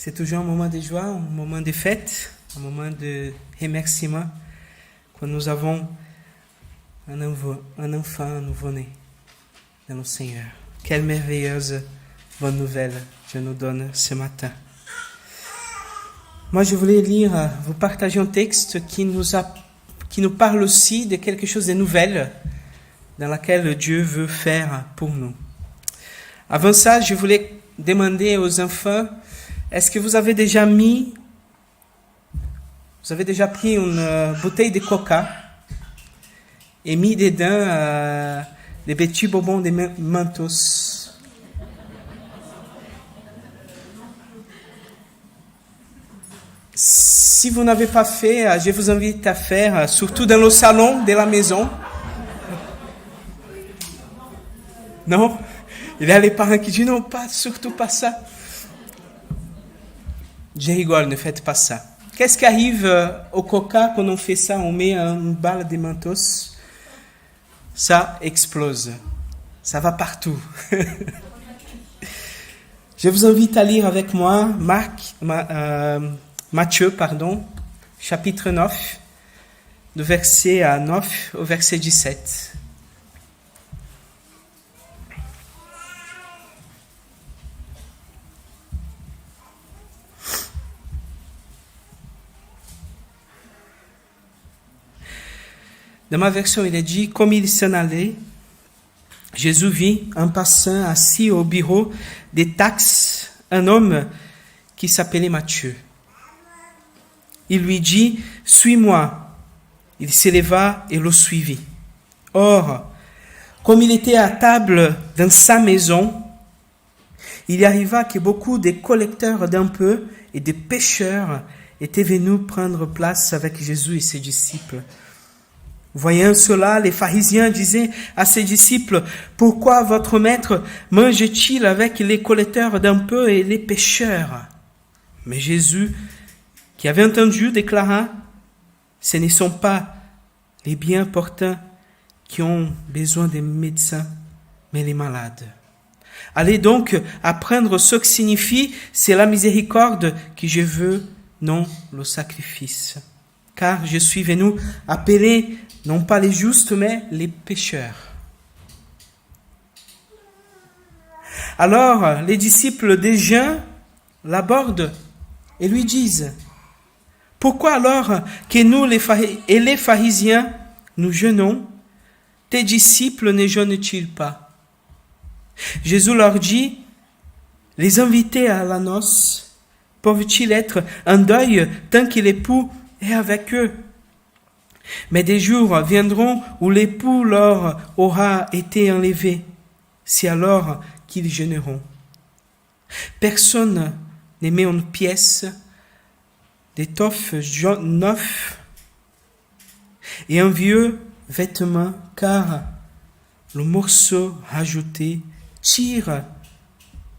C'est toujours un moment de joie, un moment de fête, un moment de remerciement quand nous avons un enfant nouveau-né dans le Seigneur. Quelle merveilleuse bonne nouvelle Dieu nous donne ce matin. Moi, je voulais vous partager un texte qui nous parle aussi de quelque chose de nouvel dans laquelle Dieu veut faire pour nous. Avant ça, je voulais demander aux enfants, est-ce que vous avez déjà pris une bouteille de coca et mis dedans des petits bonbons de Mentos? Si vous n'avez pas fait, je vous invite à faire, surtout dans le salon de la maison. Non? Il y a les parents qui disent non, surtout pas ça. Je rigole, ne faites pas ça. Qu'est-ce qui arrive au coca quand on fait ça? On met une balle de Mentos, ça explose. Ça va partout. Je vous invite à lire avec moi Matthieu, chapitre 9, du verset 9 au verset 17. Dans ma version, il est dit, comme il s'en allait, Jésus vit en passant assis au bureau des taxes un homme qui s'appelait Matthieu. Il lui dit, suis-moi. Il s'éleva et le suivit. Or, comme il était à table dans sa maison, il arriva que beaucoup de collecteurs d'impôts et de pécheurs étaient venus prendre place avec Jésus et ses disciples. Voyant cela, les pharisiens disaient à ses disciples, « Pourquoi votre maître mange-t-il avec les collecteurs d'impôts et les pécheurs ?» Mais Jésus, qui avait entendu, déclara, « Ce ne sont pas les bien portants qui ont besoin des médecins, mais les malades. Allez donc apprendre ce que signifie, c'est la miséricorde que je veux, non le sacrifice. Car je suis venu appeler non pas les justes, mais les pécheurs. » Alors, les disciples des gens l'abordent et lui disent, « Pourquoi alors que nous et les pharisiens, nous jeûnons, tes disciples ne jeûnent-ils pas ?» Jésus leur dit, « Les invités à la noce peuvent-ils être en deuil tant que l'époux est avec eux? Mais des jours viendront où l'époux leur aura été enlevé. C'est alors qu'ils jeûneront. Personne ne met une pièce d'étoffe neuve et un vieux vêtement, car le morceau rajouté tire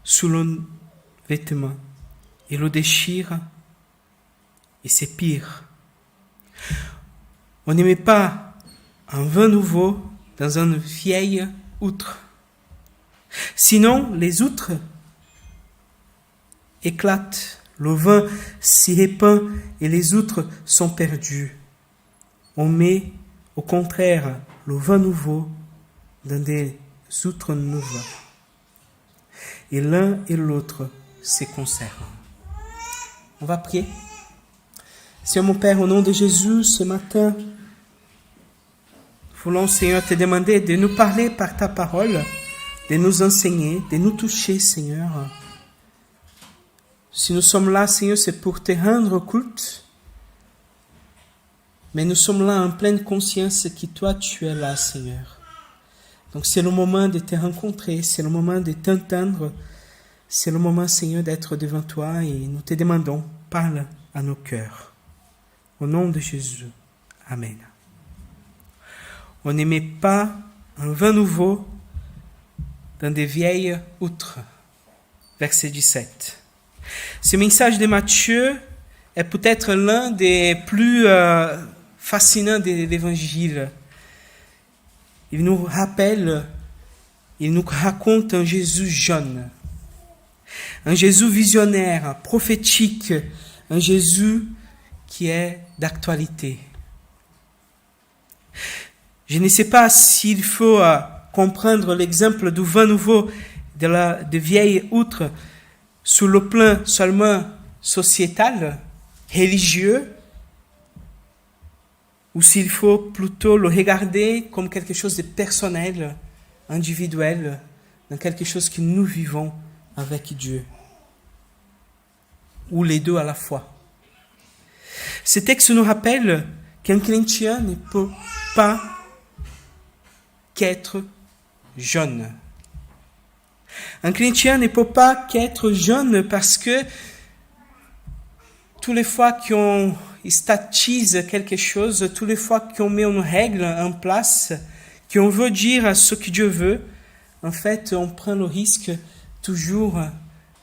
sous le vêtement et le déchire, et c'est pire. On ne met pas un vin nouveau dans une vieille outre. Sinon, les outres éclatent, le vin s'y répand et les outres sont perdues. On met, au contraire, le vin nouveau dans des outres nouvelles. Et l'un et l'autre se conservent. On va prier. Seigneur mon Père, au nom de Jésus, ce matin, voulons, Seigneur, te demander de nous parler par ta parole, de nous enseigner, de nous toucher, Seigneur. Si nous sommes là, Seigneur, c'est pour te rendre culte, mais nous sommes là en pleine conscience que toi, tu es là, Seigneur. Donc c'est le moment de te rencontrer, c'est le moment de t'entendre, c'est le moment, Seigneur, d'être devant toi et nous te demandons, parle à nos cœurs. Au nom de Jésus. Amen. On ne met pas un vin nouveau dans des vieilles outres. Verset 17. Ce message de Matthieu est peut-être l'un des plus fascinants de l'Évangile. Il nous rappelle, il nous raconte un Jésus jeune. un Jésus visionnaire, prophétique, un Jésus qui est d'actualité. Je ne sais pas s'il faut comprendre l'exemple du vin nouveau de vieille outre sur le plan seulement sociétal, religieux, ou s'il faut plutôt le regarder comme quelque chose de personnel, individuel, dans quelque chose que nous vivons avec Dieu, ou les deux à la fois. Ce texte nous rappelle qu'un chrétien ne peut pas qu'être jeune. Un chrétien ne peut pas qu'être jeune parce que toutes les fois qu'on statise quelque chose, toutes les fois qu'on met une règle en place, qu'on veut dire ce que Dieu veut, en fait, on prend le risque toujours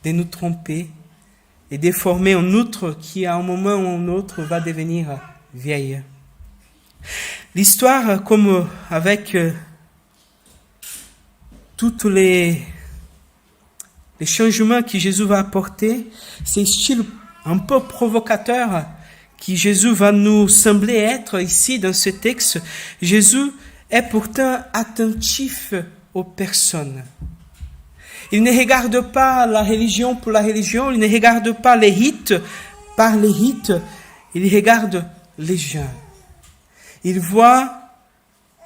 de nous tromper et de former un autre qui, à un moment ou un autre, va devenir vieille. L'histoire, comme avec tous les changements que Jésus va apporter, c'est style un peu provocateur que Jésus va nous sembler être ici dans ce texte. Jésus est pourtant attentif aux personnes. Il ne regarde pas la religion pour la religion, il ne regarde pas les rites par les rites, il regarde les gens. Il voit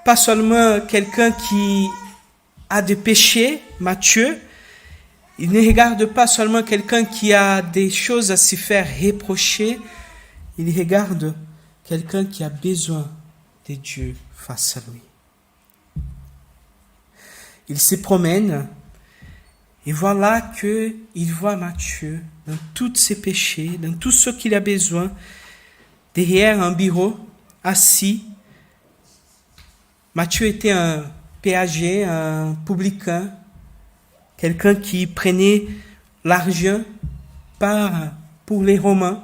pas seulement quelqu'un qui a des péchés, Matthieu, il ne regarde pas seulement quelqu'un qui a des choses à se faire reprocher, il regarde quelqu'un qui a besoin de Dieu face à lui. Il se promène et voilà qu'il voit Matthieu dans tous ses péchés, dans tout ce qu'il a besoin, derrière un bureau, assis. Matthieu était un péager, un publicain, quelqu'un qui prenait l'argent pour les Romains,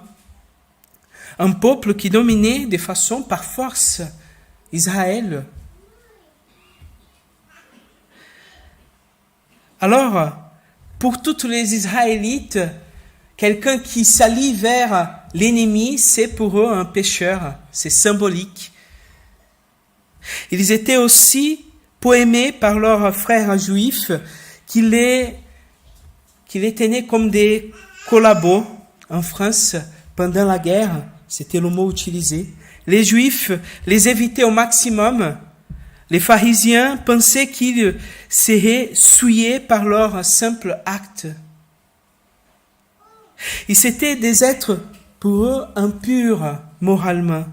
un peuple qui dominait de façon par force Israël. Alors, pour tous les Israélites, quelqu'un qui s'allie vers l'ennemi, c'est pour eux un pécheur, c'est symbolique. Ils étaient aussi poémés par leurs frères juifs qui les tenaient comme des collabos en France pendant la guerre, c'était le mot utilisé. Les Juifs les évitaient au maximum. Les pharisiens pensaient qu'ils seraient souillés par leur simple acte. Ils étaient des êtres pour eux impurs moralement,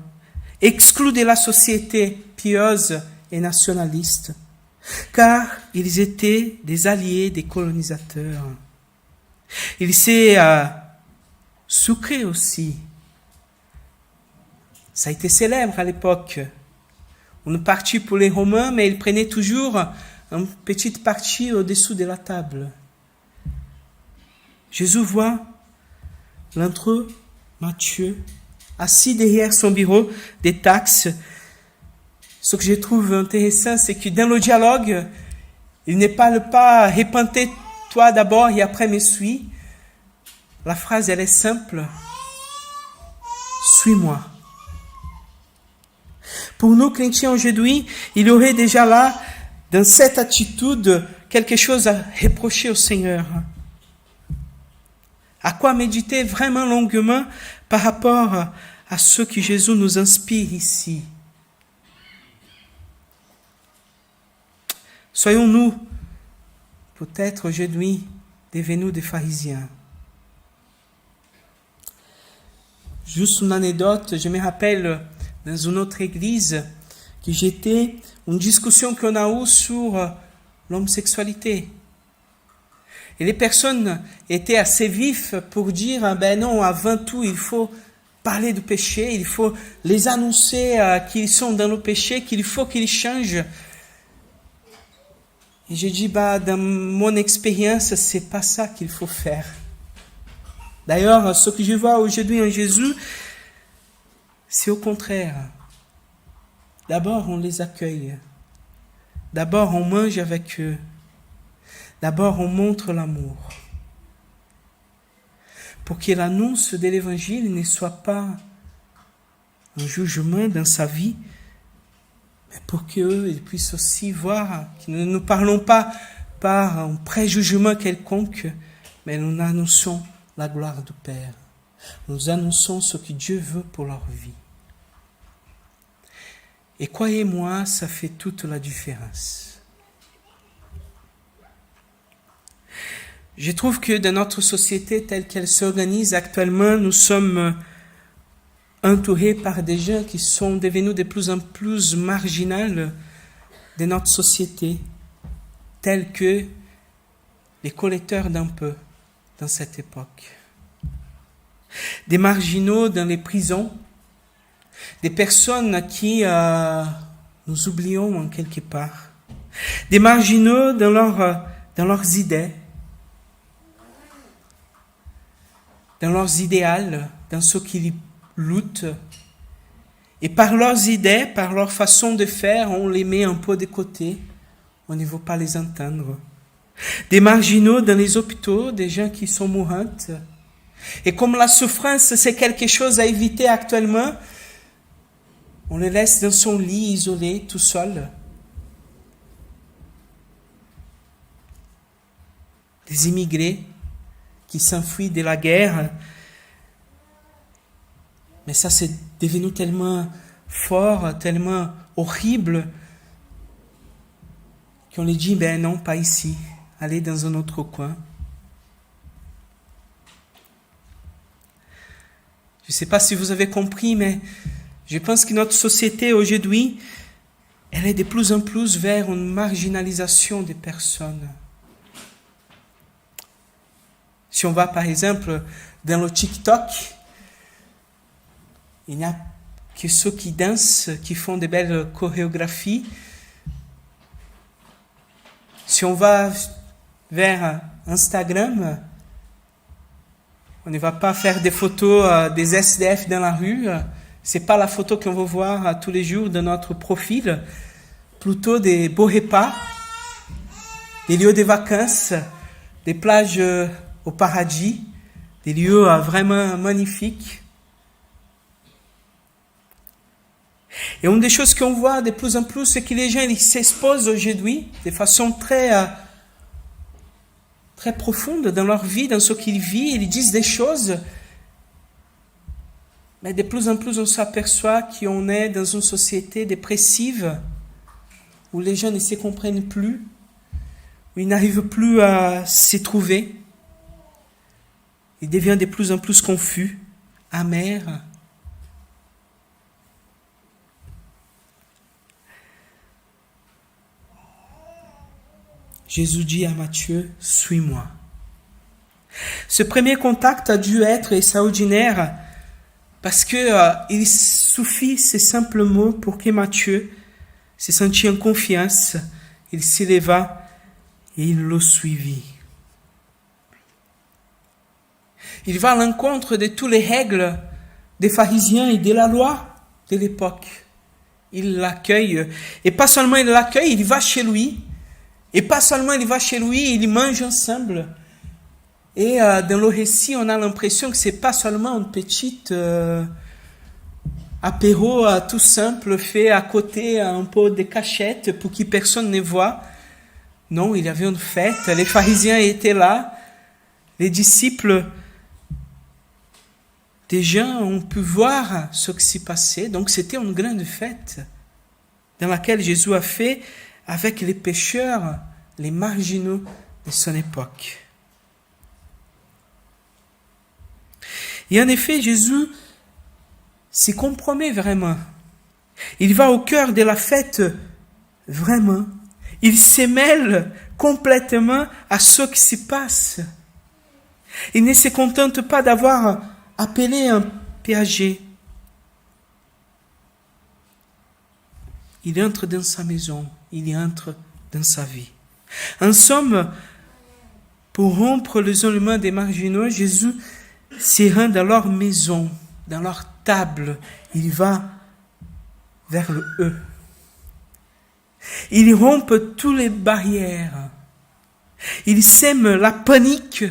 exclus de la société pieuse et nationaliste, car ils étaient des alliés des colonisateurs. Ils s'est sucré aussi. Ça a été célèbre à l'époque. Une partie pour les Romains, mais ils prenaient toujours une petite partie au-dessous de la table. Jésus voit l'entre Matthieu, assis derrière son bureau des taxes. Ce que je trouve intéressant, c'est que dans le dialogue, il ne parle pas « repentez-toi d'abord et après me suis ». La phrase, elle est simple. « Suis-moi ». Pour nous, chrétiens aujourd'hui, il y aurait déjà là, dans cette attitude, quelque chose à reprocher au Seigneur. À quoi méditer vraiment longuement par rapport à ce que Jésus nous inspire ici. Soyons-nous, peut-être aujourd'hui, devenus des pharisiens. Juste une anecdote, je me rappelle dans une autre église que j'étais, une discussion qu'on a eue sur l'homosexualité. Et les personnes étaient assez vives pour dire, ben non, avant tout, il faut parler du péché, il faut les annoncer qu'ils sont dans le péché, qu'il faut qu'ils changent. Et j'ai dit, dans mon expérience, c'est pas ça qu'il faut faire. D'ailleurs, ce que je vois aujourd'hui en Jésus, c'est au contraire. D'abord, on les accueille. D'abord, on mange avec eux. D'abord, on montre l'amour. pour que l'annonce de l'Évangile ne soit pas un jugement dans sa vie, mais pour qu'eux ils puissent aussi voir que nous ne parlons pas par un préjugement quelconque, mais nous annonçons la gloire du Père. Nous annonçons ce que Dieu veut pour leur vie. Et croyez-moi, ça fait toute la différence. Je trouve que dans notre société telle qu'elle s'organise actuellement, nous sommes entourés par des gens qui sont devenus de plus en plus marginaux de notre société, tels que les collecteurs d'impôts dans cette époque. Des marginaux dans les prisons, des personnes qui nous oublions en quelque part, des marginaux dans leurs idées, dans leurs idéaux, dans ce qu'ils luttent. Et par leurs idées, par leur façon de faire, on les met un peu de côté. On ne veut pas les entendre. Des marginaux dans les hôpitaux, des gens qui sont mourantes. Et comme la souffrance, c'est quelque chose à éviter actuellement, on les laisse dans son lit, isolé, tout seul. Des immigrés qui s'enfuient de la guerre. Mais ça, c'est devenu tellement fort, tellement horrible, qu'on les dit, ben non, pas ici. Allez dans un autre coin. Je ne sais pas si vous avez compris, mais je pense que notre société aujourd'hui, elle est de plus en plus vers une marginalisation des personnes. Si on va par exemple dans le TikTok, il n'y a que ceux qui dansent, qui font de belles chorégraphies. Si on va vers Instagram, on ne va pas faire des photos des SDF dans la rue. Ce n'est pas la photo qu'on veut voir tous les jours de notre profil. Plutôt des beaux repas, des lieux de vacances, des plages au paradis, des lieux vraiment magnifiques. Et une des choses qu'on voit de plus en plus, c'est que les gens ils s'exposent aujourd'hui de façon très profonde dans leur vie, dans ce qu'ils vivent. Ils disent des choses, mais de plus en plus on s'aperçoit qu'on est dans une société dépressive, où les gens ne se comprennent plus, où ils n'arrivent plus à se trouver. Ils deviennent de plus en plus confus, amers. Jésus dit à Matthieu, « Suis-moi ». Ce premier contact a dû être extraordinaire parce qu'il suffit ces simples mots pour que Matthieu se sentit en confiance. Il s'éleva et il le suivit. Il va à l'encontre de toutes les règles des pharisiens et de la loi de l'époque. Il l'accueille. Et pas seulement il l'accueille, il va chez lui. Et pas seulement il va chez lui, ils mangent ensemble. Et dans le récit, on a l'impression que ce n'est pas seulement une petite apéro tout simple fait à côté un peu de cachette pour que personne ne voit. Non, il y avait une fête, les pharisiens étaient là, les disciples des gens ont pu voir ce qui s'y passait. Donc c'était une grande fête dans laquelle Jésus a fait avec les pécheurs, les marginaux de son époque. Et en effet, Jésus s'y compromet vraiment. Il va au cœur de la fête vraiment. Il se mêle complètement à ce qui se passe. Il ne se contente pas d'avoir appelé un péager. Il entre dans sa maison, il entre dans sa vie. En somme, pour rompre l'isolement des marginaux, Jésus se rend dans leur maison, dans leur table. Il va vers le eux. Il rompt toutes les barrières. Il sème la panique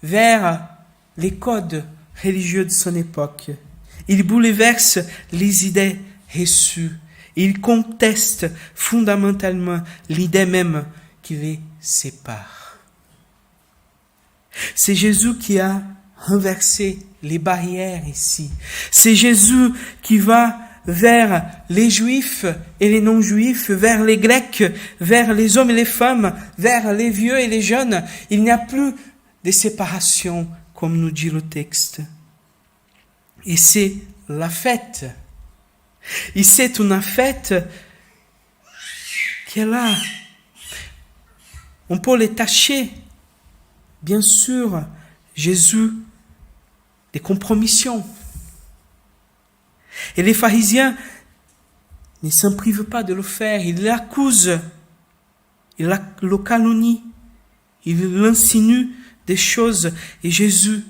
vers les codes religieux de son époque. Il bouleverse les idées reçues. Il conteste fondamentalement l'idée même qui les sépare. C'est Jésus qui a renversé les barrières ici. C'est Jésus qui va vers les Juifs et les non-Juifs, vers les Grecs, vers les hommes et les femmes, vers les vieux et les jeunes. Il n'y a plus de séparation, comme nous dit le texte. Et c'est la fête. Et c'est une fête qui est là. On peut les tâcher, bien sûr, Jésus, des compromissions. Et les pharisiens ne s'en privent pas de le faire. Ils l'accusent, ils le calomnient, ils l'insinuent des choses. Et Jésus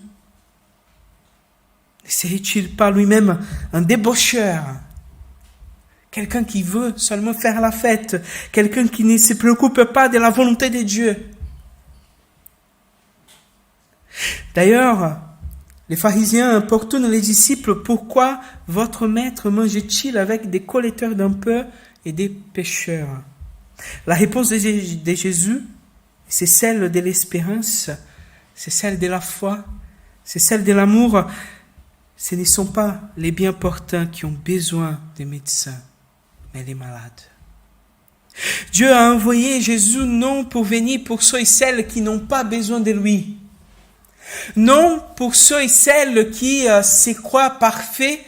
ne serait-il pas lui-même un débaucheur? Quelqu'un qui veut seulement faire la fête, quelqu'un qui ne se préoccupe pas de la volonté de Dieu. D'ailleurs, les pharisiens importunent les disciples: pourquoi votre maître mange-t-il avec des collecteurs d'impôts et des pécheurs? La réponse de Jésus, c'est celle de l'espérance, c'est celle de la foi, c'est celle de l'amour. Ce ne sont pas les bien portants qui ont besoin des médecins, mais les malades. Dieu a envoyé Jésus non pour venir pour ceux et celles qui n'ont pas besoin de lui. Non pour ceux et celles qui se croient parfaits,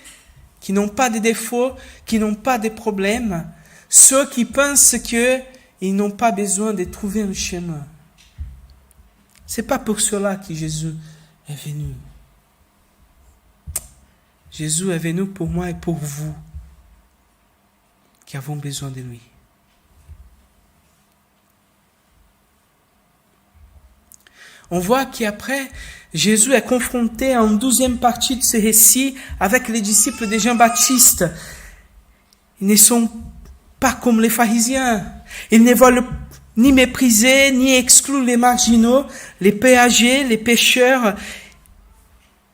qui n'ont pas de défauts, qui n'ont pas de problèmes. Ceux qui pensent qu'ils n'ont pas besoin de trouver un chemin. Ce n'est pas pour cela que Jésus est venu. Jésus est venu pour moi et pour vous qui avons besoin de lui. On voit qu'après, Jésus est confronté en 12e partie de ce récit avec les disciples de Jean-Baptiste. Ils ne sont pas comme les pharisiens. Ils ne veulent ni mépriser, ni exclure les marginaux, les péagers, les pécheurs.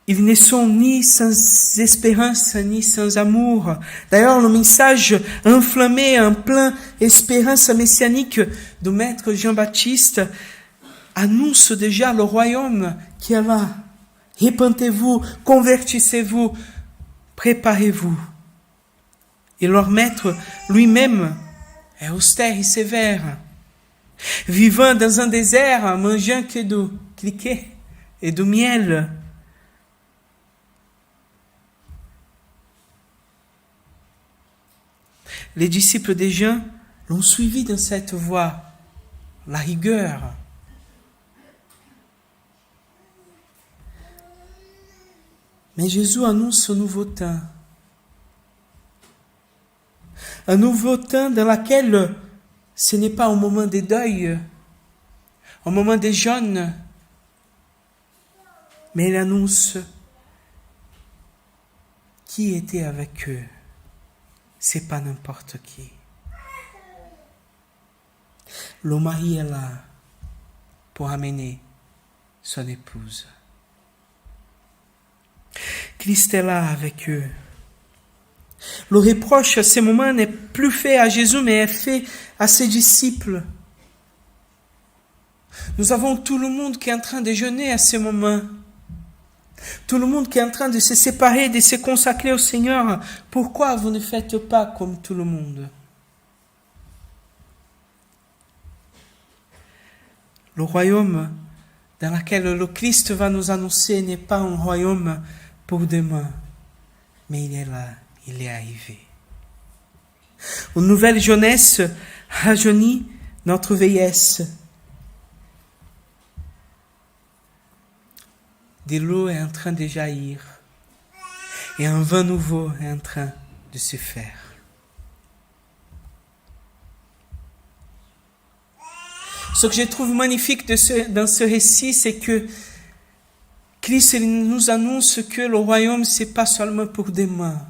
Ils ne sont ni sans espérance, ni sans amour. D'ailleurs, le message enflammé, en plein espérance messianique du maître Jean-Baptiste annonce déjà le royaume qui est là. Repentez-vous, convertissez-vous, préparez-vous. Et leur maître lui-même est austère et sévère. Vivant dans un désert, mangeant que du cliquet et du miel. Les disciples de Jean l'ont suivi dans cette voie, la rigueur. Mais Jésus annonce un nouveau temps. Un nouveau temps dans lequel ce n'est pas un moment de deuil, un moment de jeûne, mais il annonce qui était avec eux. C'est pas n'importe qui. Le mari est là pour amener son épouse. Christ est là avec eux. Le reproche à ce moment n'est plus fait à Jésus, mais est fait à ses disciples. Nous avons tout le monde qui est en train de jeûner à ce moment. Tout le monde qui est en train de se séparer, de se consacrer au Seigneur. Pourquoi vous ne faites pas comme tout le monde? Le royaume dans lequel le Christ va nous annoncer n'est pas un royaume pour demain, mais il est là, il est arrivé. Une nouvelle jeunesse rajeunit notre vieillesse. De l'eau est en train de jaillir et un vin nouveau est en train de se faire. Ce que je trouve magnifique dans ce récit, c'est que Christ nous annonce que le royaume, ce n'est pas seulement pour demain.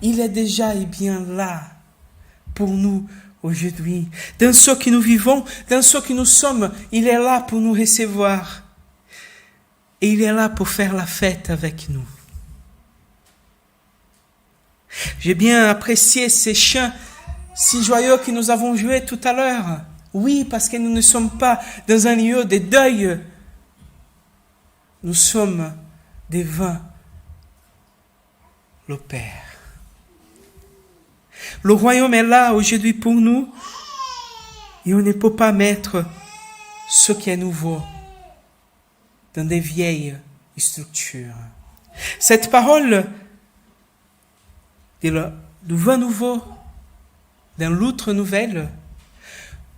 Il est déjà et bien là pour nous aujourd'hui. Dans ce que nous vivons, dans ce que nous sommes, il est là pour nous recevoir. Et il est là pour faire la fête avec nous. J'ai bien apprécié ces chants si joyeux que nous avons joués tout à l'heure. Oui, parce que nous ne sommes pas dans un lieu de deuil. Nous sommes devant le Père. Le royaume est là aujourd'hui pour nous et on ne peut pas mettre ce qui est nouveau dans des vieilles structures. Cette parole du vin nouveau, d'un loutre nouvelle,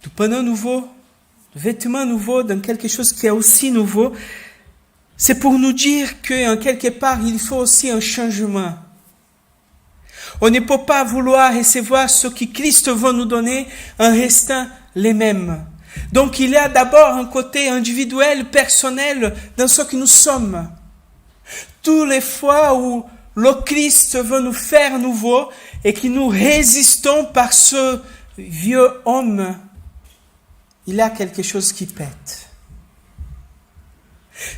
du panneau nouveau, du vêtement nouveau, dans quelque chose qui est aussi nouveau, c'est pour nous dire qu'en quelque part, il faut aussi un changement. On ne peut pas vouloir recevoir ce que Christ veut nous donner en restant les mêmes. Donc il y a d'abord un côté individuel, personnel, dans ce que nous sommes. Toutes les fois où le Christ veut nous faire nouveau et que nous résistons par ce vieux homme, il y a quelque chose qui pète.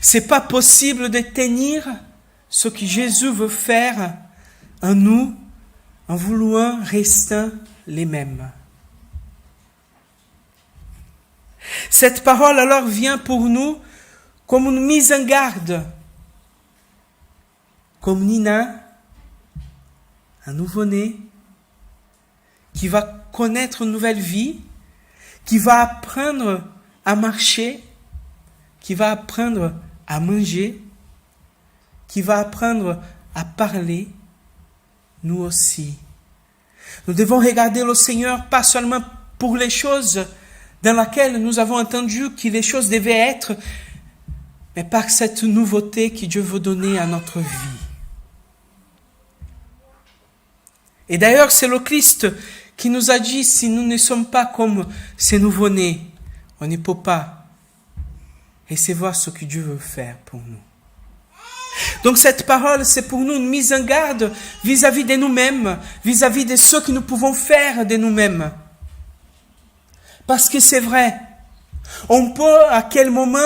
C'est pas possible de tenir ce que Jésus veut faire en nous en voulant rester les mêmes. Cette parole alors vient pour nous comme une mise en garde. Comme Nina, un nouveau-né, qui va connaître une nouvelle vie, qui va apprendre à marcher, qui va apprendre à manger, qui va apprendre à parler, nous aussi. Nous devons regarder le Seigneur pas seulement pour les choses dans lesquelles nous avons entendu que les choses devaient être, mais par cette nouveauté que Dieu veut donner à notre vie. Et d'ailleurs, c'est le Christ qui nous a dit, si nous ne sommes pas comme ces nouveau-nés, on ne peut pas recevoir ce que Dieu veut faire pour nous. Donc cette parole, c'est pour nous une mise en garde vis-à-vis de nous-mêmes, vis-à-vis de ce que nous pouvons faire de nous-mêmes. Parce que c'est vrai, on peut à quel moment,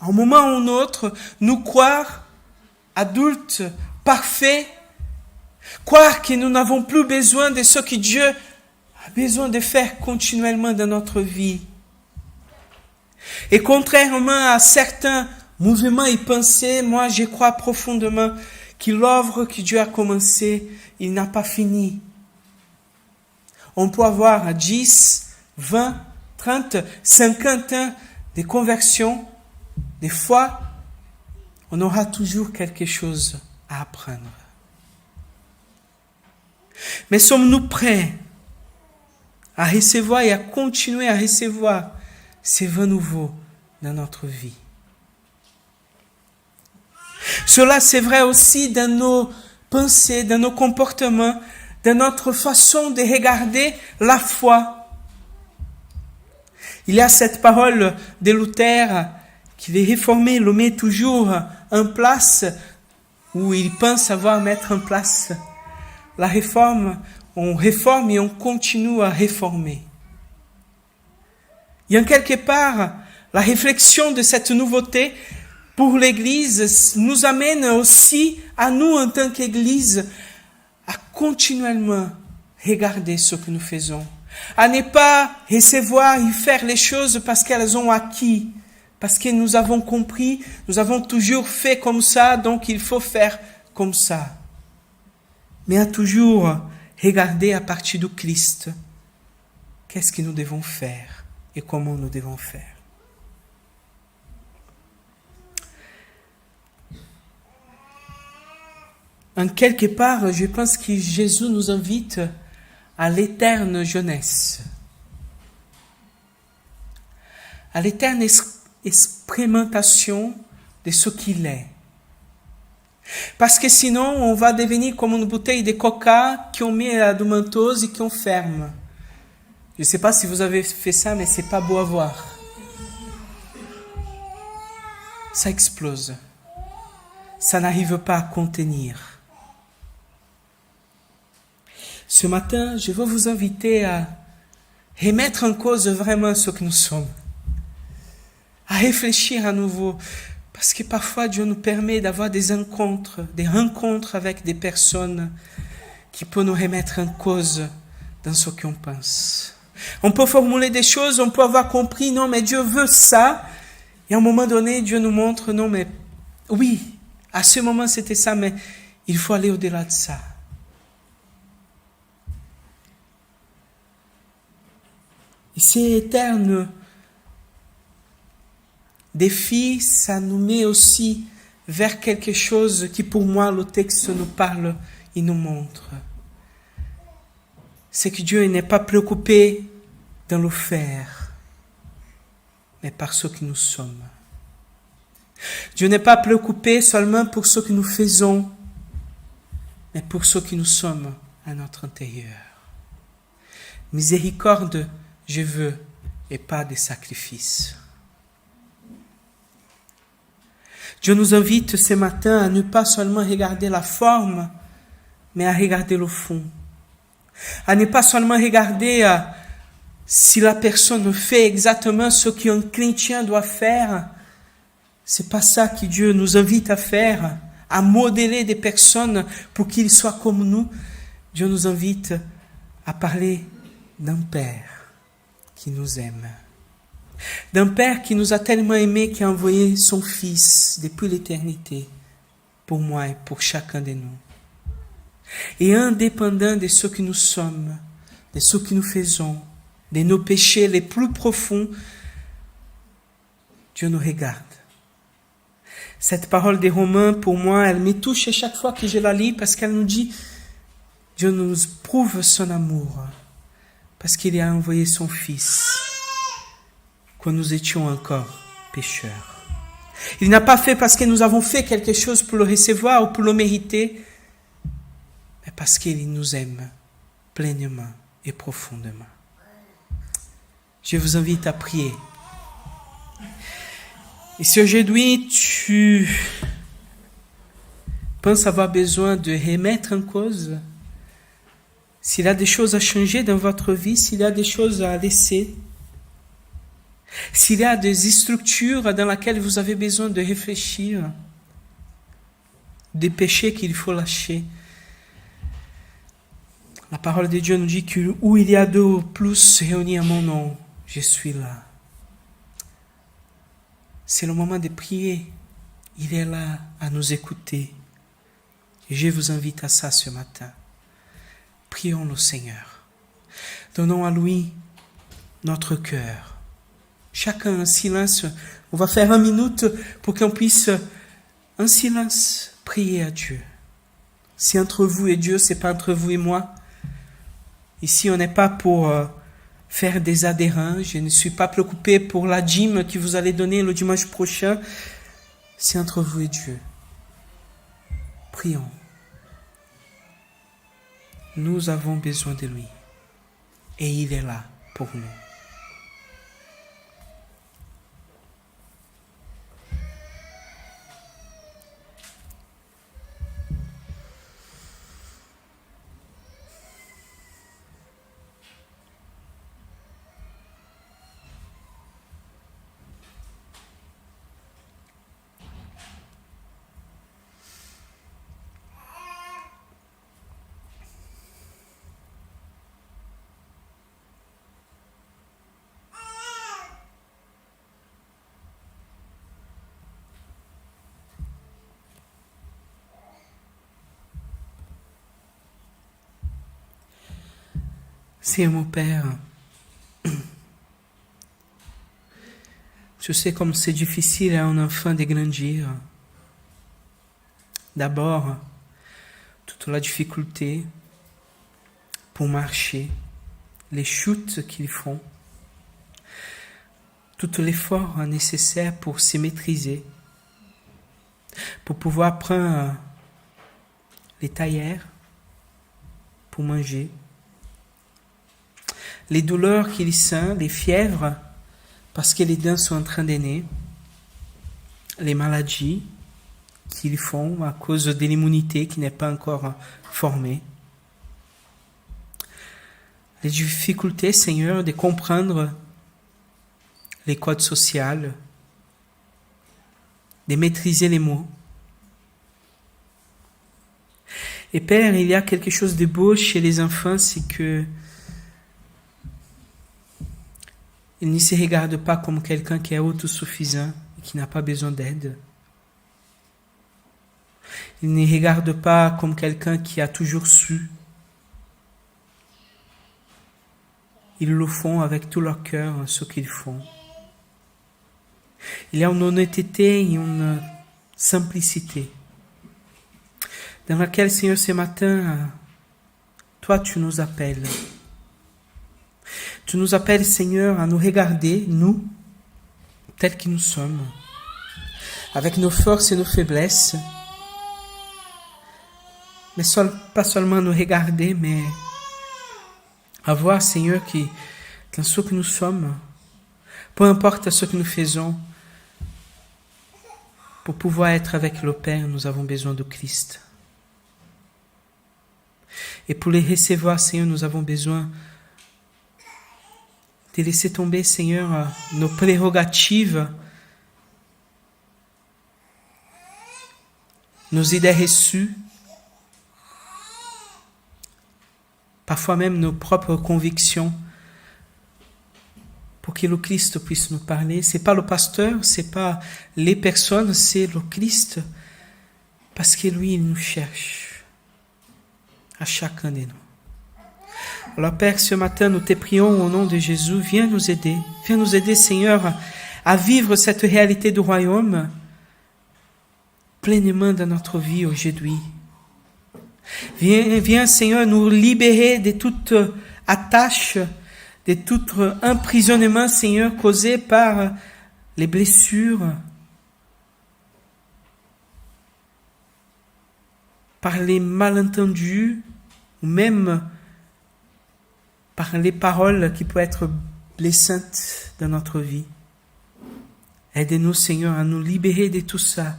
à un moment ou un autre, nous croire adultes, parfaits, croire que nous n'avons plus besoin de ce que Dieu a besoin de faire continuellement dans notre vie. Et contrairement à certains mouvements et pensées, moi je crois profondément que l'œuvre que Dieu a commencée, il n'a pas fini. On peut avoir 10, 20, 30, 50 ans de conversion. Des fois, on aura toujours quelque chose à apprendre. Mais sommes-nous prêts à recevoir et à continuer à recevoir ces vins nouveaux dans notre vie? Cela, c'est vrai aussi dans nos pensées, dans nos comportements, dans notre façon de regarder la foi. Il y a cette parole de Luther qui les réformés le met toujours en place, où il pense avoir mettre en place la réforme. On réforme et on continue à réformer. Et en quelque part, la réflexion de cette nouveauté pour l'Église nous amène aussi à nous en tant qu'Église à continuellement regarder ce que nous faisons, à ne pas recevoir et faire les choses parce qu'elles ont acquis, parce que nous avons compris, nous avons toujours fait comme ça, donc il faut faire comme ça. Mais à toujours regarder à partir du Christ, qu'est-ce que nous devons faire et comment nous devons faire. En quelque part, je pense que Jésus nous invite à l'éterne jeunesse, à l'éterne expérimentation de ce qu'il est. Parce que sinon, on va devenir comme une bouteille de coca qu'on met à la menthose et qu'on ferme. Je ne sais pas si vous avez fait ça, mais c'est pas beau à voir. Ça explose. Ça n'arrive pas à contenir. Ce matin, je veux vous inviter à remettre en cause vraiment ce que nous sommes. À réfléchir à nouveau. Parce que parfois Dieu nous permet d'avoir des rencontres avec des personnes qui peuvent nous remettre en cause dans ce qu'on pense. On peut formuler des choses, on peut avoir compris, non mais Dieu veut ça, et à un moment donné, Dieu nous montre, non mais oui, à ce moment c'était ça, mais il faut aller au-delà de ça. Et c'est éternel. Défi, ça nous met aussi vers quelque chose qui pour moi le texte nous parle, il nous montre. C'est que Dieu n'est pas préoccupé dans le faire, mais par ce que nous sommes. Dieu n'est pas préoccupé seulement pour ce que nous faisons, mais pour ce que nous sommes à notre intérieur. Miséricorde, je veux, et pas de sacrifice. Dieu nous invite ce matin à ne pas seulement regarder la forme, mais à regarder le fond. À ne pas seulement regarder si la personne fait exactement ce qu'un chrétien doit faire. C'est pas ça que Dieu nous invite à faire, à modeler des personnes pour qu'ils soient comme nous. Dieu nous invite à parler d'un Père qui nous aime. D'un Père qui nous a tellement aimés qu'il a envoyé son Fils depuis l'éternité pour moi et pour chacun de nous. Et indépendant de ce que nous sommes, de ce que nous faisons, de nos péchés les plus profonds, Dieu nous regarde. Cette parole des Romains, pour moi, elle me touche à chaque fois que je la lis parce qu'elle nous dit, Dieu nous prouve son amour parce qu'il a envoyé son Fils quand nous étions encore pécheurs. Il n'a pas fait parce que nous avons fait quelque chose pour le recevoir ou pour le mériter, mais parce qu'il nous aime pleinement et profondément. Je vous invite à prier. Et si aujourd'hui tu penses avoir besoin de remettre en cause, s'il y a des choses à changer dans votre vie, s'il y a des choses à laisser, s'il y a des structures dans lesquelles vous avez besoin de réfléchir, des péchés qu'il faut lâcher, la parole de Dieu nous dit que où il y a deux ou plus réunis à mon nom, je suis là. C'est le moment de prier. Il est là à nous écouter. Et je vous invite à ça ce matin. Prions le Seigneur. Donnons à lui notre cœur. Chacun en silence. On va faire 1 minute pour qu'on puisse, en silence, prier à Dieu. C'est entre vous et Dieu, c'est pas entre vous et moi. Ici, on n'est pas pour faire des adhérents. Je ne suis pas préoccupé pour la dîme que vous allez donner le dimanche prochain. C'est entre vous et Dieu. Prions. Nous avons besoin de lui. Et il est là pour nous. Seigneur mon Père, je sais comme c'est difficile à un enfant de grandir. D'abord, toute la difficulté pour marcher, les chutes qu'ils font, tout l'effort nécessaire pour se maîtriser, pour pouvoir prendre les taillères pour manger, les douleurs qu'il sent, les fièvres, parce que les dents sont en train d'aîner, les maladies qu'ils font à cause de l'immunité qui n'est pas encore formée, les difficultés, Seigneur, de comprendre les codes sociaux, de maîtriser les mots. Et Père, il y a quelque chose de beau chez les enfants, c'est que ils ne se regardent pas comme quelqu'un qui est autosuffisant et qui n'a pas besoin d'aide. Ils ne regardent pas comme quelqu'un qui a toujours su. Ils le font avec tout leur cœur, ce qu'ils font. Il y a une honnêteté et une simplicité dans laquelle, Seigneur, ce matin, toi, tu nous appelles. Tu nous appelles, Seigneur, à nous regarder, nous, tels que nous sommes, avec nos forces et nos faiblesses, mais pas seulement nous regarder, mais à voir, Seigneur, que dans ce que nous sommes, peu importe ce que nous faisons, pour pouvoir être avec le Père, nous avons besoin de Christ. Et pour les recevoir, Seigneur, nous avons besoin de laisser tomber, Seigneur, nos prérogatives, nos idées reçues, parfois même nos propres convictions, pour que le Christ puisse nous parler. C'est pas le pasteur, c'est pas les personnes, c'est le Christ, parce que lui, il nous cherche à chacun de nous. Alors Père, ce matin, nous te prions au nom de Jésus, viens nous aider, Seigneur, à vivre cette réalité du royaume pleinement dans notre vie aujourd'hui. Viens, Seigneur, nous libérer de toute attache, de tout emprisonnement, Seigneur, causé par les blessures, par les malentendus, ou même par les paroles qui peuvent être blessantes dans notre vie. Aide-nous, Seigneur, à nous libérer de tout ça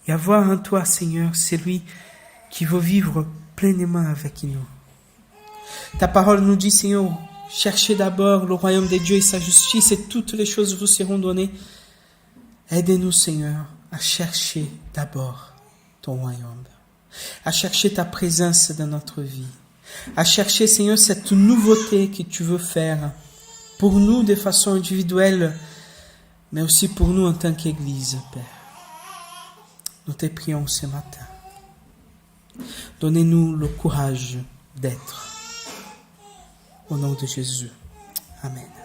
et à voir en toi, Seigneur, celui qui veut vivre pleinement avec nous. Ta parole nous dit, Seigneur, cherchez d'abord le royaume de Dieu et sa justice et toutes les choses vous seront données. Aide-nous, Seigneur, à chercher d'abord ton royaume, à chercher ta présence dans notre vie, à chercher, Seigneur, cette nouveauté que tu veux faire pour nous de façon individuelle, mais aussi pour nous en tant qu'Église, Père. Nous te prions ce matin. Donnez-nous le courage d'être. Au nom de Jésus. Amen.